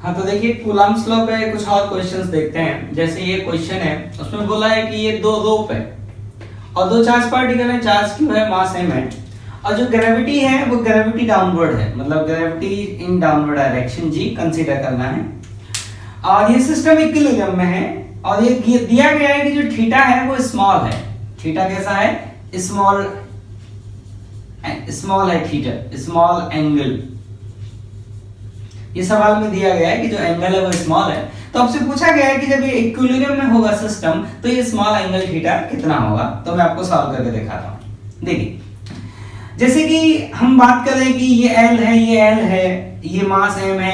हाँ तो देखिए कूलम्ब्स लॉ पे कुछ और क्वेश्चंस देखते हैं। जैसे ये क्वेश्चन है, उसमें बोला है कि ये दो रोप है और दो चार्ज पार्टिकल है, चार्ज क्यू है, मास m है, और जो ग्रेविटी है वो ग्रेविटी डाउनवर्ड है, मतलब gravity in downward direction g consider करना है। और ये सिस्टम इक्विलिब्रियम में है और ये दिया गया है कि जो थीटा है वो स्मॉल है। थीटा कैसा है? स्मॉल है थीटा, स्मॉल एंगल। ये सवाल में दिया गया है कि जो एंगल है वो स्मॉल है। तो आपसे पूछा गया है कि जब ये इक्विलिब्रियम में होगा सिस्टम तो ये स्मॉल एंगल थीटा कितना होगा। तो मैं आपको सॉल्व करके दिखाता हूं। देखिए जैसे कि हम बात करें कि ये L है, ये L है, ये मास m है,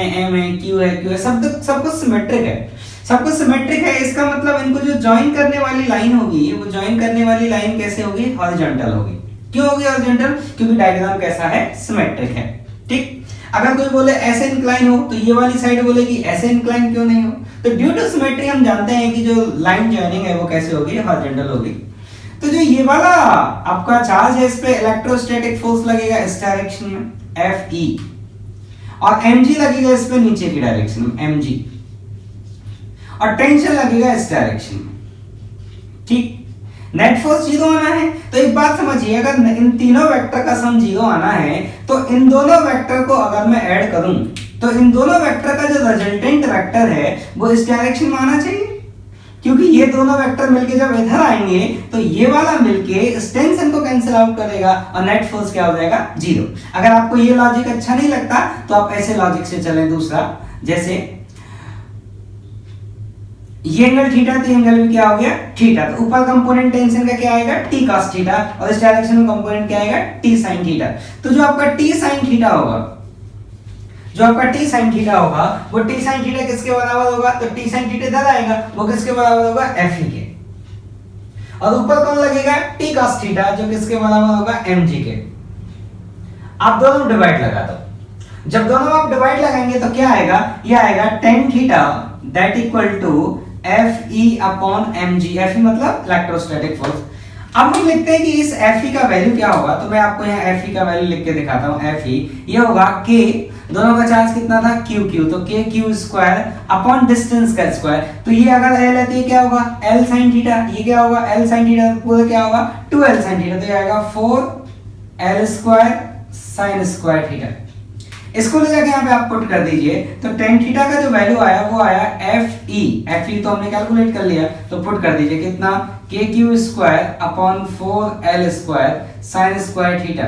Q है, सब कुछ सिमेट्रिक है, सब कुछ सिमेट्रिक है। इसका मतलब इनको जो ज्वाइन करने वाली लाइन होगी, वो ज्वाइन करने वाली लाइन कैसे होगी? हॉरिजॉन्टल होगी। क्यों होगी हॉरिजॉन्टल? क्योंकि डायग्राम कैसा है? सिमेट्रिक है। ठीक, अगर कोई बोले ऐसे इंक्लाइन हो तो ये वाली साइड बोलेगी ऐसे इंक्लाइन क्यों नहीं हो। तो ड्यू टू सिमेट्री हम जानते हैं कि जो लाइन जॉइनिंग है वो कैसे होगी? हॉरिजॉन्टल होगी। तो जो ये वाला आपका चार्ज है इस पे इलेक्ट्रोस्टैटिक फोर्स लगेगा इस डायरेक्शन में Fe, और mg लगेगा इस पे नीचे की डायरेक्शन में mg, और टेंशन लगेगा इस डायरेक्शन में। ठीक, नेट फोर्स जीरो आना है। तो एक बात समझिए, अगर इन तीनों वेक्टर का सम जीरो आना है तो इन दोनों वेक्टर को अगर मैं ऐड करूं तो इन दोनों वेक्टर का जो रिजल्टेंट वेक्टर है वो इस डायरेक्शन में आना चाहिए, क्योंकि ये दोनों वेक्टर मिलके जब इधर आएंगे तो ये वाला मिलके इस टेंशन को कैंसिल आउट करेगा और नेट फोर्स क्या हो जाएगा? जीरो। अगर आपको ये लॉजिक अच्छा नहीं लगता तो आप ऐसे लॉजिक से चलें दूसरा, जैसे ये एंगल थीटा तो एंगल भी क्या हो गया? थीटा। तो ऊपर कंपोनेंट टेंशन का क्या आएगा? t cos थीटा, और इस डायरेक्शन में कंपोनेंट क्या आएगा? t sin theta. तो जो आपका t sin थीटा होगा, जो आपका t sin थीटा होगा वो t sin थीटा किसके बराबर होगा? तो t sin थीटा इधर आएगा, वो किसके बराबर होगा? Fe के। और ऊपर कौन लगेगा? t cos थीटा, जो किसके बराबर होगा? mg के। आप दोनों डिवाइड लगा दो। जब दोनों आप डिवाइड लगाएंगे तो क्या आएगा? ये आएगा tan theta that equal to Fe upon mg। Fe मतलब इलेक्ट्रोस्टैटिक फोर्स। अब हम लिखते हैं कि इस Fe का वैल्यू क्या होगा। तो मैं आपको यहाँ Fe का वैल्यू लिख के दिखाता हूँ। Fe ये होगा k, दोनों का चार्ज कितना था? q, तो k q square upon distance का स्क्वायर। तो ये अगर L है तो ये क्या होगा? L sin theta. ये क्या होगा? L sin थीटा पूरा क्या होगा? 2L sin theta. तो ये आएगा 4L square sin square theta. इसको ले जाके यहाँ पे आप पुट कर दीजिए तो tan थीटा का जो वैल्यू आया वो आया Fe तो हमने कैलकुलेट कर लिया। तो पुट कर दीजिए कितना? kq square upon 4L square sin square theta,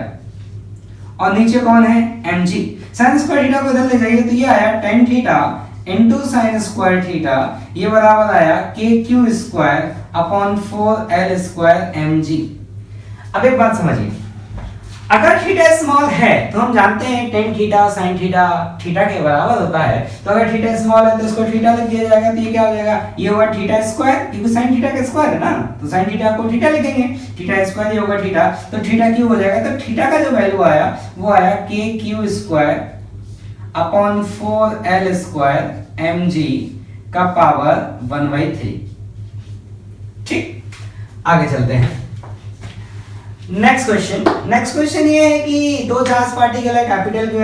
और नीचे कौन है? mg। sin स्क्वायर थीटा को इधर ले जाइए तो ये आया tan theta into sin square theta, ये बराबर आया kq square upon 4L square mg। अब एक बात समझिए, अगर थीटा स्मॉल है तो हम जानते हैं tan theta sin theta theta के बराबर होता है। तो अगर थीटा स्मॉल है तो इसको थीटा लिख दिया जाएगा। तो ये क्या हो जाएगा? ये होगा थीटा स्क्वायर, क्योंकि sin थीटा का स्क्वायर है ना, तो sin थीटा को थीटा लिखेंगे। थीटा स्क्वायर ये होगा थीटा, तो थीटा क्यूब हो जाएगा। तो थीटा का जो वैल्यू आया वो आया kq square upon 4L square mg का पावर 1/3। ठीक, आगे चलते हैं। नेक्स्ट क्वेश्चन ये है कि दो चार्ज पार्टिकल है capital Q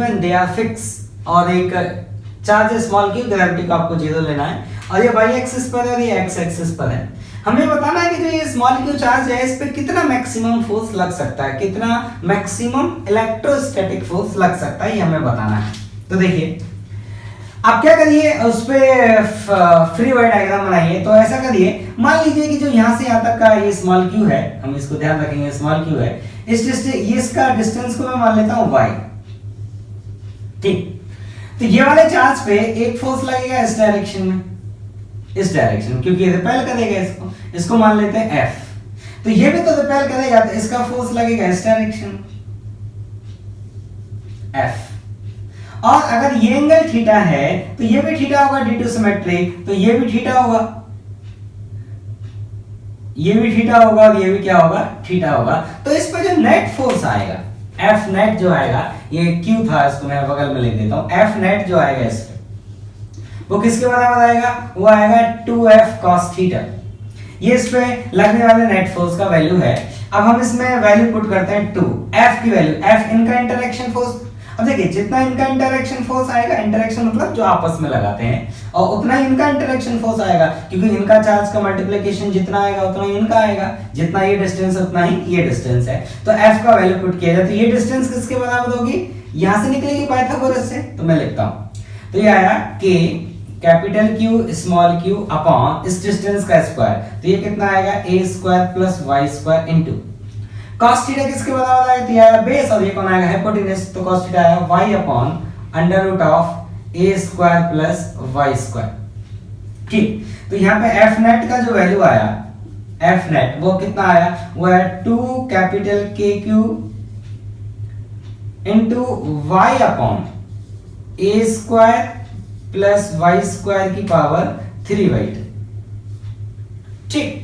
and they are fix, और एक चार्ज है स्मॉल q, ग्रेविटी को आपको जीरो लेना है, और ये y एक्सिस पर है और ये x एक्सिस पर है। हमें बताना है कि जो ये स्मॉल q चार्ज है इस पे कितना मैक्सिमम फोर्स लग सकता है, कितना मैक्सिमम इलेक्ट्रोस्टैटिक फोर्स लग सकता है, ये हमें बताना है। तो देखिए आप क्या करिए, उस पे फ्री वाई डायग्राम बनाइए। तो ऐसा करिए, मान लीजिए कि जो यहाँ से यहाँ तक का ये स्मॉल q है, हम इसको ध्यान रखेंगे स्मॉल q है, ये इसका डिस्टेंस को मैं मान लेता हूँ y। ठीक, तो ये वाले चार्ज पे एक फोर्स लगेगा इस डायरेक्शन में, इस डायरेक्शन, क्योंकि रिपेल करेगा इसको मान लेते हैं F। तो ये भी तो रिपेल करेगा, तो इसका फोर्स लगेगा इस डायरेक्शन F। और अगर ये एंगल थीटा है तो ये भी थीटा होगा ड्यू टू सिमेट्री, तो ये भी थीटा होगा, ये भी थीटा होगा, और ये भी क्या होगा? थीटा होगा। तो इस पे जो नेट फोर्स आएगा F नेट जो आएगा, ये Q था, इसको मैं बगल में लिख देता हूं, F नेट जो आएगा इस पे वो किसके बराबर आएगा? वो आएगा 2F cos थीटा। ये इस पे लगने वाले नेट फोर्स का वैल्यू है। अब हम इसमें वैल्यू पुट करते हैं 2, F की वैल्यू, F इनका इंटरेक्शन फोर्स। अब देखिए जितना इनका इंटरेक्शन फोर्स आएगा, इंटरेक्शन मतलब जो आपस में लगाते हैं, और उतना ही इनका इंटरेक्शन फोर्स आएगा, क्योंकि इनका चार्ज का मल्टीप्लिकेशन जितना आएगा उतना ही इनका आएगा, जितना ये डिस्टेंस उतना ही ये डिस्टेंस है। तो F का वैल्यू पुट किया जाए तो ये डिस्टेंस किसके बराबर होगी, यहां से निकलेगी पाइथागोरस से, तो मैं लिखता हूं। तो ये आया K capital Q small q upon इस डिस्टेंस का स्क्वायर, तो ये कितना आएगा a square plus y square into cos theta किसके बराबर आएगा, तो ये आया बेस और ये कौन आएगा हाइपोटेन्यूज, तो cos थीटा आया y upon under root of a square plus y square. ठीक, तो यहाँ पे f नेट का जो वैल्यू आया, f नेट वो कितना आया, वो है 2 capital KQ into y upon a square plus y square की पावर 3/2। ठीक,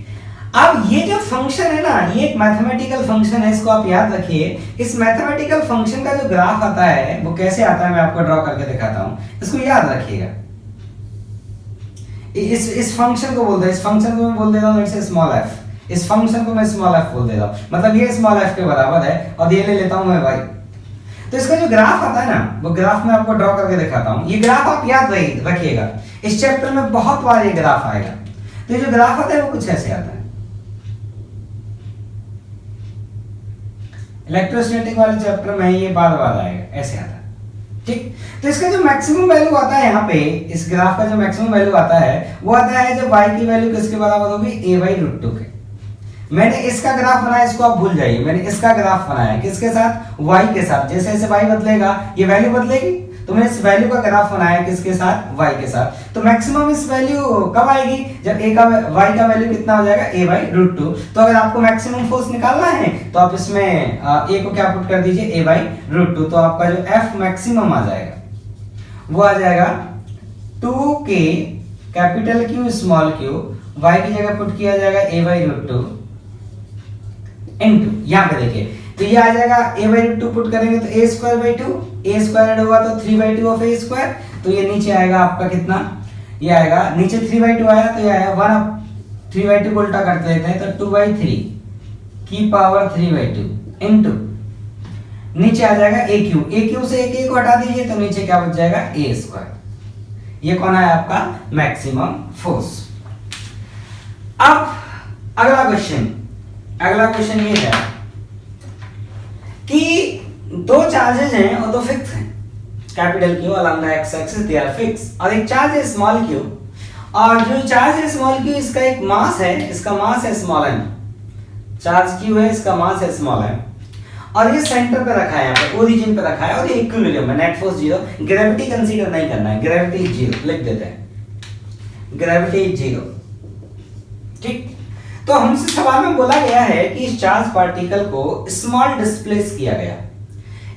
अब ये जो फंक्शन है ना, ये एक मैथमेटिकल फंक्शन है, इसको आप याद रखिए। इस मैथमेटिकल फंक्शन का जो ग्राफ आता है वो कैसे आता है, मैं आपको ड्रॉ करके दिखाता हूं, इसको याद रखिएगा। इस फंक्शन को बोलते हैं, इस फंक्शन को मैं बोल देता हूं लेट्स स्मॉल f, इस फंक्शन को मैं स्मॉल f बोल देता हूं, मतलब ये स्मॉल f के बराबर है और ये ले लेता हूं मैं y। तो इसका जो ग्राफ आता है ना, वो ग्राफ मैं आपको ड्रॉ करके दिखाता हूं। ये ग्राफ आप याद रखिएगा, इस चैप्टर में बहुत बार ये ग्राफ आएगा। तो ये जो ग्राफ आता है वो कुछ ऐसे आता है, इलेक्ट्रोस्टैटिक वाले चैप्टर में ये बार बार आएगा, ऐसे आता है। ठीक, तो इसका जो मैक्सिमम वैल्यू आता है यहाँ पे, इस ग्राफ का जो मैक्सिमम वैल्यू आता है वो आता है जब y की वैल्यू किसके बराबर होगी, a/√2 के। मैंने इसका ग्राफ बनाया, इसको आप भूल जाइए, मैंने इसका ग्राफ बनाया किसके साथ, y के साथ। जैसे जैसे y बदलेगा ये वैल्यू बदलेगी, तो मैंने इस वैल्यू का ग्राफ बनाया किसके साथ, y के साथ। तो मैक्सिमम इस वैल्यू कब आएगी, जब y का वैल्यू कितना हो जाएगा, a/√2। तो अगर आपको मैक्सिमम फोर्स निकालना है तो आप इसमें a को क्या पुट कर दीजिए, a/√2। तो आपका जो F मैक्सिमम आ जाएगा वो आ जाएगा 2k capital Q small q, y की जगह पुट किया जाएगा a/√2 इनटू, यहां पे देखिए तो ये आ जाएगा a/√2 पुट करेंगे तो a square by 2, a square होगा तो 3/2 ऑफ a स्क्वायर। तो ये नीचे आएगा आपका कितना, ये आएगा नीचे 3/2 आया, तो ये आया 1 3/2 को उल्टा करते लेते हैं तो 2/3 की पावर 3/2 इनटू नीचे आ जाएगा aq से एक को हटा दीजिए तो नीचे क्या बच जाएगा, a स्क्वायर। ये कौन है आपका मैक्सिमम फोर्स। अब अगला क्वेश्चन ये है कि दो चार्जेज हैं और दो फिक्स हैं, capital Q along the x axis they are fixed, और एक चार्ज है स्मॉल q, और जो चार्ज है स्मॉल q इसका एक मास है, इसका मास है स्मॉल m। चार्ज q है, इसका मास है स्मॉल m, और ये सेंटर पे रखा है, यहाँ पे ओरिजिन पे रखा है, और ये इक्विलिब्रियम है, नेट फोर्स 0, ग्रेविटी कंसीडर नहीं करना है, ग्रेविटी 0 लिख देते हैं, ग्रेविटी 0। ठीक, तो हमसे सवाल में बोला गया है कि इस चार्ज पार्टिकल को स्मॉल डिस्प्लेस किया गया।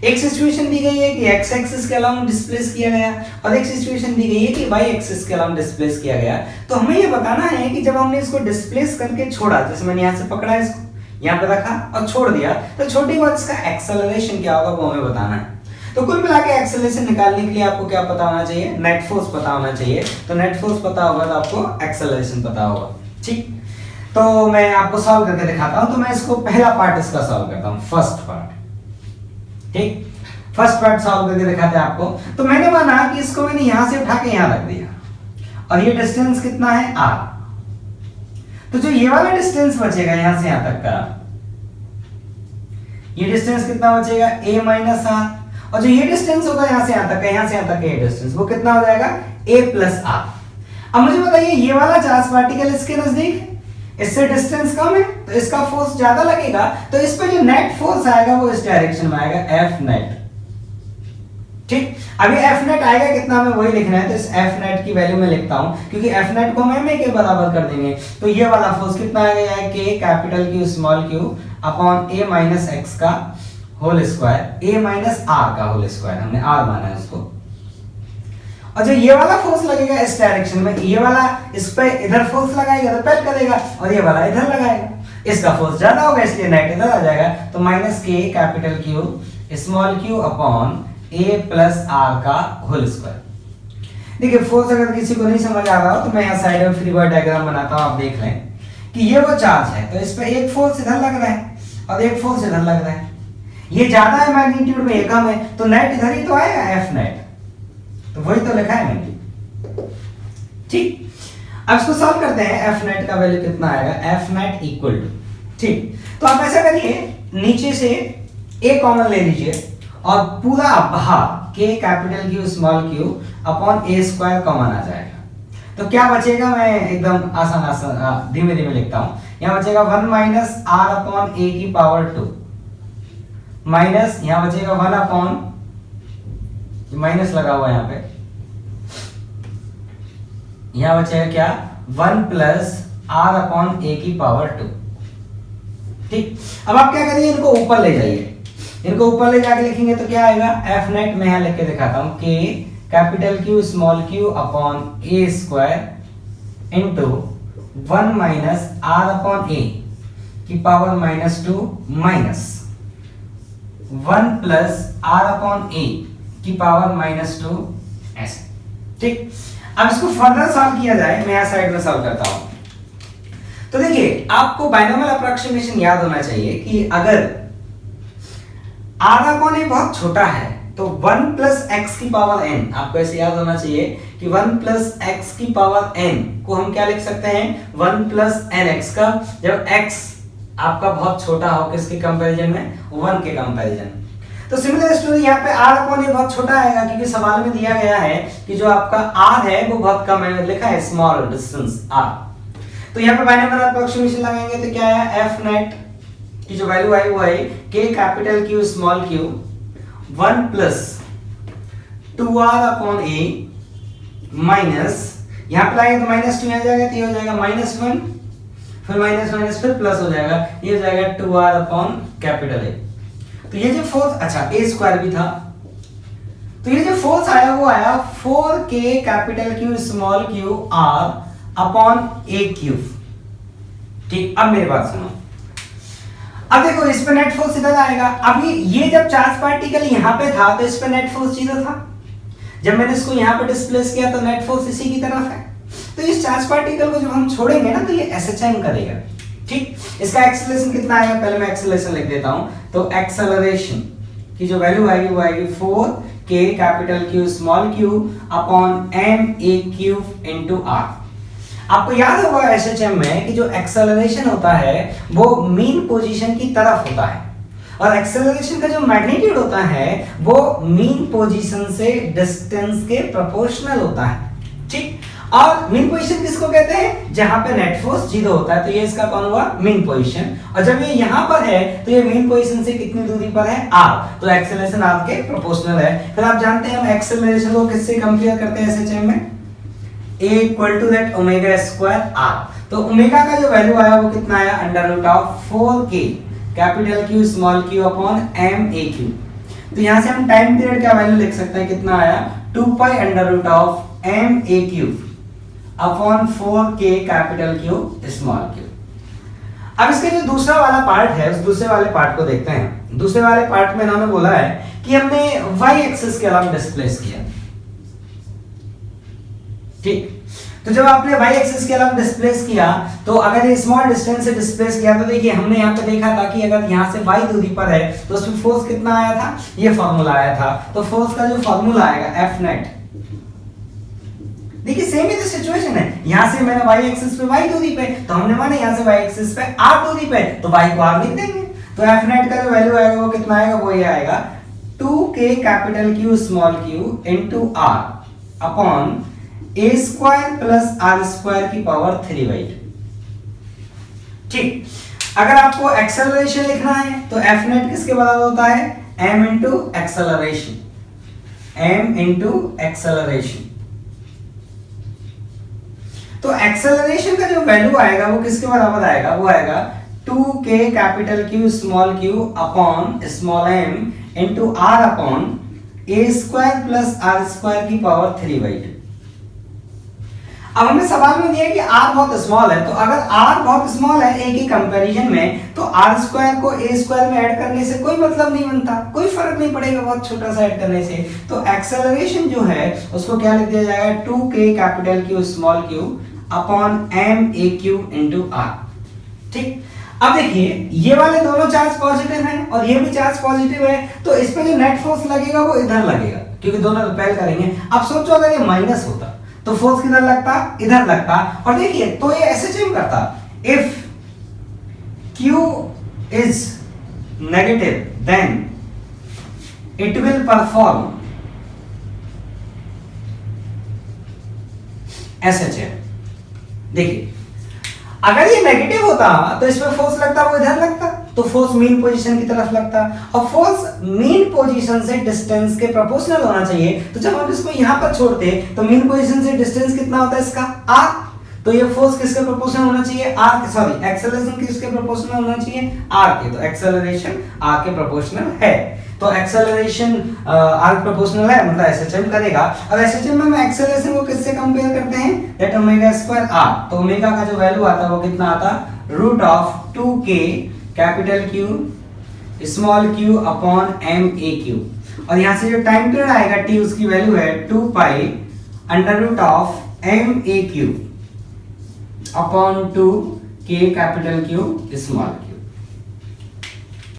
एक सिचुएशन दी गई है कि x एक्सिस के अलाउंग डिस्प्लेस किया गया, और एक सिचुएशन दी गई है कि y एक्सिस के अलाउंग डिस्प्लेस किया गया। तो हमें ये बताना है कि जब हमने इसको डिस्प्लेस करके छोड़ा, जैसे मैंने यहाँ से पकड़ा, इसको यहाँ पे रखा और छोड़ दिया, तो छोटी बात इसका एक्सेलरेशन क्या होगा वो हमें बताना है। तो कुल मिला के एक्सेलरेशन निकालने के लिए आपको क्या पता होना चाहिए, नेट फोर्स पता होना चाहिए। तो नेट फोर्स पता होगा तो आपको एक्सेलरेशन पता होगा। ठीक, तो मैं आपको सॉल्व करके दिखाता हूं। तो मैं इसको पहला पार्ट इसका सॉल्व करता हूं, फर्स्ट पार्ट। ठीक, फर्स्ट पार्ट सॉल्व करके दिखाते हैं आपको। तो मैंने माना कि इसको मैंने यहां से उठा के यहां रख दिया, और ये डिस्टेंस कितना है, r। तो जो ये वाला डिस्टेंस बचेगा यहां से यहां तक का, ये डिस्टेंस कितना बचेगा, a माइनस r, और जो ये डिस्टेंस होगा यहां से यहां तक का, यहां से यहां तक का ये डिस्टेंस, वो कितना हो जाएगा, a प्लस r। अब मुझे बताइए ये वाला चार्ज पार्टिकल इसके नजदीक है, इससे डिस्टेंस कम है, तो इसका फोर्स ज्यादा लगेगा, तो इस पे जो नेट फोर्स आएगा वो इस डायरेक्शन में आएगा, F नेट। ठीक, अभी F नेट आएगा कितना, हमें वही लिखना है। तो इस F नेट की वैल्यू मैं लिखता हूं, क्योंकि F नेट को हम m के बराबर कर देंगे। तो ये वाला फोर्स कितना आएगा, k capital Q small q upon a minus x का whole square, a minus r का होल स्क्वायर, हमने r माना है उसको। और जो ये वाला फोर्स लगेगा इस डायरेक्शन में, ये वाला इस पे इधर फोर्स लगाएगा, रिपेल करेगा, और ये वाला इधर लगाएगा, इसका फोर्स ज्यादा होगा इसलिए नेट इधर आ जाएगा। तो minus k capital Q small q upon a plus r का होल स्क्वायर। देखिए फोर्स अगर किसी को नहीं समझ आ रहा हो तो मैं यहाँ साइड में फ्री बॉडी डायग्राम बनाता हूँ, आप देख लें कि ये वो चार्ज है, तो इस पे एक फोर्स इधर लग रहा है और एक फोर्स इधर लग रहा है। ये ज्यादा है मैग्नीट्यूड में, ये कम है, तो नेट इधर ही तो आएगा एफ नेट, तो वही तो लिखा है मैंने। ठीक, अब इसको सॉल्व करते हैं। एफ नेट का वैल्यू कितना आएगा, एफ नेट इक्वल टू, ठीक, तो आप ऐसा करिए, नीचे से ए कॉमन ले लीजिए और पूरा बाहर के capital Q small Q upon A square common आ जाएगा। तो क्या बचेगा, मैं एकदम आसान धीमे धीमे लिखता हूं। यहां बचेगा 1 माइनस आर अपॉन ए की पावर 2 माइनस यहां बचेगा 1 अपॉन, माइनस लगा हुआ यहां पे, यहां बचेगा क्या, 1 प्लस आर अपॉन ए की पावर 2। ठीक, अब आप क्या करिए, इनको ऊपर ले जाइए, इनको ऊपर ले जाके लिखेंगे तो क्या आएगा, एफ नेट में यहां लिख के दिखाता हूं, के capital Q small Q upon A square into 1 minus R upon A की power -2 minus 1 plus R upon A की पावर -2 ऐसे। ठीक, अब इसको फर्दर सॉल्व किया जाए, मैं यहां साइड में सॉल्व करता हूं। तो देखिए, आपको बाइनोमियल अप्रोक्सीमेशन याद होना चाहिए कि अगर आर अपॉन ए बहुत छोटा है तो 1 प्लस एक्स की पावर n, आपको ऐसे याद होना चाहिए कि 1 प्लस एक्स की पावर n को हम क्या लिख सकते हैं, 1 प्लस एन एक्स का, जब x आपका बहुत छोटा हो, किसके कंपैरिजन में, 1 के कंपैरिजन। तो सिमिलर स्टोरी यहाँ पे r अपॉन ए बहुत छोटा आएगा, क्योंकि सवाल में दिया गया है कि जो आपका r है वो बहुत कम है, लिखा है स्मॉल डिस्टेंस r। तो यहाँ पे बाइनोमियल अप्रोक्सीमेशन लगाएंगे तो क्या आया, एफ नेट की जो वैल्यू आई वो है के capital Q small Q 1 plus 2r upon A minus, यहां पे लाएंगे तो -2 आ जाएगा, तो ये हो जाएगा -1, फिर माइनस फिर प्लस हो जाएगा, ये हो जाएगा 2r अपॉन कैपिटल ए। तो ये जो फोर्स, अच्छा ए स्क्वायर भी था, तो ये जो फोर्स आया वो आया 4k capital Q small Q r upon A cube. ठीक, अब मेरी बात सुनो, अब देखो इस पे नेट फोर्स इधर आएगा। अभी ये जब चार्ज पार्टिकल यहाँ पे था तो इस पे नेट फोर्स 0 था, जब मैंने इसको यहाँ पे डिस्प्लेस किया तो नेट फोर्स इसी की तरफ है। तो इस चार्ज पार्टिकल को जब हम छोड़ेंगे ना तो ये एसएचएम करेगा। ठीक, इसका एक्सेलरेशन कितना आएगा, पहले मैं एक्सेलरेशन लिख देता हूं। तो एक्सेलरेशन की जो वैल्यू आएगी वो आएगी 4k capital Q small Q upon m a cube into r। आपको याद होगा एसएचएम में कि जो एक्सेलरेशन होता है वो मीन पोजीशन की तरफ होता है, और एक्सेलरेशन का जो मैग्नीट्यूड होता है वो मीन पोजीशन से डिस्टेंस के प्रोपोर्शनल होता है। ठीक, और मीन पोजीशन किसको कहते हैं, जहां पे नेट फोर्स 0 होता है, तो ये इसका कौन हुआ, मीन पोजीशन। और जब ये यहां पर है तो ये मीन पोजीशन से कितनी दूरी पर है, r, तो एक्सेलरेशन r के प्रोपोर्शनल है। फिर आप जानते हैं हम एक्सेलरेशन को किससे कंपेयर करते हैं एसएचएम में, a equal to that omega square r। तो ओमेगा का जो वैल्यू आया वो कितना आया, √4k capital Q small q upon m a q। तो यहां से हम टाइम पीरियड का वैल्यू लिख सकते हैं, कितना आया, 2 पाई √m a cube upon 4k capital Q small q। अब इसका जो दूसरा वाला पार्ट है, उस दूसरे वाले पार्ट को देखते हैं। दूसरे वाले पार्ट में इन्होंने बोला है कि हमने y एक्सिस के अलावा डिस्प्लेस किया। ठीक, तो जब आपने y एक्सिस के अलावा डिस्प्लेस किया तो अगर ये स्मॉल डिस्टेंस से डिस्प्लेस किया तो देखिए हमने यहाँ पे देखा था कि अगर यहाँ से y दूरी पर है तो उसमें फोर्स कितना आया था, ये फार्मूला आया था। तो फोर्स का जो फार्मूला आएगा F नेट, देखिए सेम ही तो सिचुएशन है, यहाँ से मैंने y एक्सिस पे y दूरी पे, तो हमने माना यहाँ से y एक्सिस पे r दूरी पे, तो y को r लिख देंगे। तो F नेट का जो वैल्यू आएगा वो कितना आएगा, वो ये आएगा 2k capital Q small q into r upon a square plus r square की पावर 3/2। ठीक, अगर आपको एक्सेलरेशन लिखना है तो F नेट किसके बराबर होता है, m into acceleration, m into acceleration. तो एक्सेलरेशन का जो वैल्यू आएगा वो किसके बराबर आएगा, वो आएगा 2k capital Q small q upon small m into r upon a square plus r square की पावर 3/2। अब हमें सवाल में दिया कि r बहुत स्मॉल है, तो अगर r बहुत स्मॉल है a के कंपैरिजन में, तो r स्क्वायर को a स्क्वायर में ऐड करने से कोई मतलब नहीं बनता, कोई फर्क नहीं पड़ेगा बहुत छोटा सा ऐड करने से। तो एक्सेलरेशन जो है उसको क्या लिख दिया जाएगा, 2k capital Q small q upon m a cube into r। ठीक, अब देखिए ये वाले दोनों चार्ज पॉजिटिव हैं और ये भी चार्ज पॉजिटिव है, तो इस पे जो नेट फोर्स लगेगा वो इधर लगेगा क्योंकि दोनों रिपेल करेंगे। अब सोचो अगर ये माइनस होता तो फोर्स किधर लगता, इधर लगता। और देखिए तो ये ऐसे चेंज करता, if Q is negative then it will perform SHM। देखिए अगर ये नेगेटिव होता तो इसमें फोर्स लगता वो इधर लगता, तो फोर्स मीन पोजीशन की तरफ लगता, और फोर्स मीन पोजीशन से डिस्टेंस के प्रोपोर्शनल होना चाहिए। तो जब हम इसको यहां पर छोड़ते तो मीन पोजीशन से डिस्टेंस कितना होता है इसका, r। तो ये फोर्स किसके प्रोपोर्शनल होना चाहिए, r के, सॉरी एक्सेलरेशन किसके प्रोपोर्शनल होना चाहिए, r के। तो एक्सेलरेशन r के प्रोपोर्शनल है, तो एक्सेलरेशन r प्रोपोर्शनल है, मतलब एसएचएम करेगा। अब एसएचएम में हम एक्सेलरेशन को किससे कंपेयर करते हैं, दैट ओमेगा स्क्वायर r। तो ओमेगा का जो वैल्यू आता है वो कितना आता, root of 2k capital Q small q upon m a q। और यहां से जो टाइम पीरियड आएगा t, उसकी वैल्यू है 2 pi under root of m a q upon 2 k capital Q small q।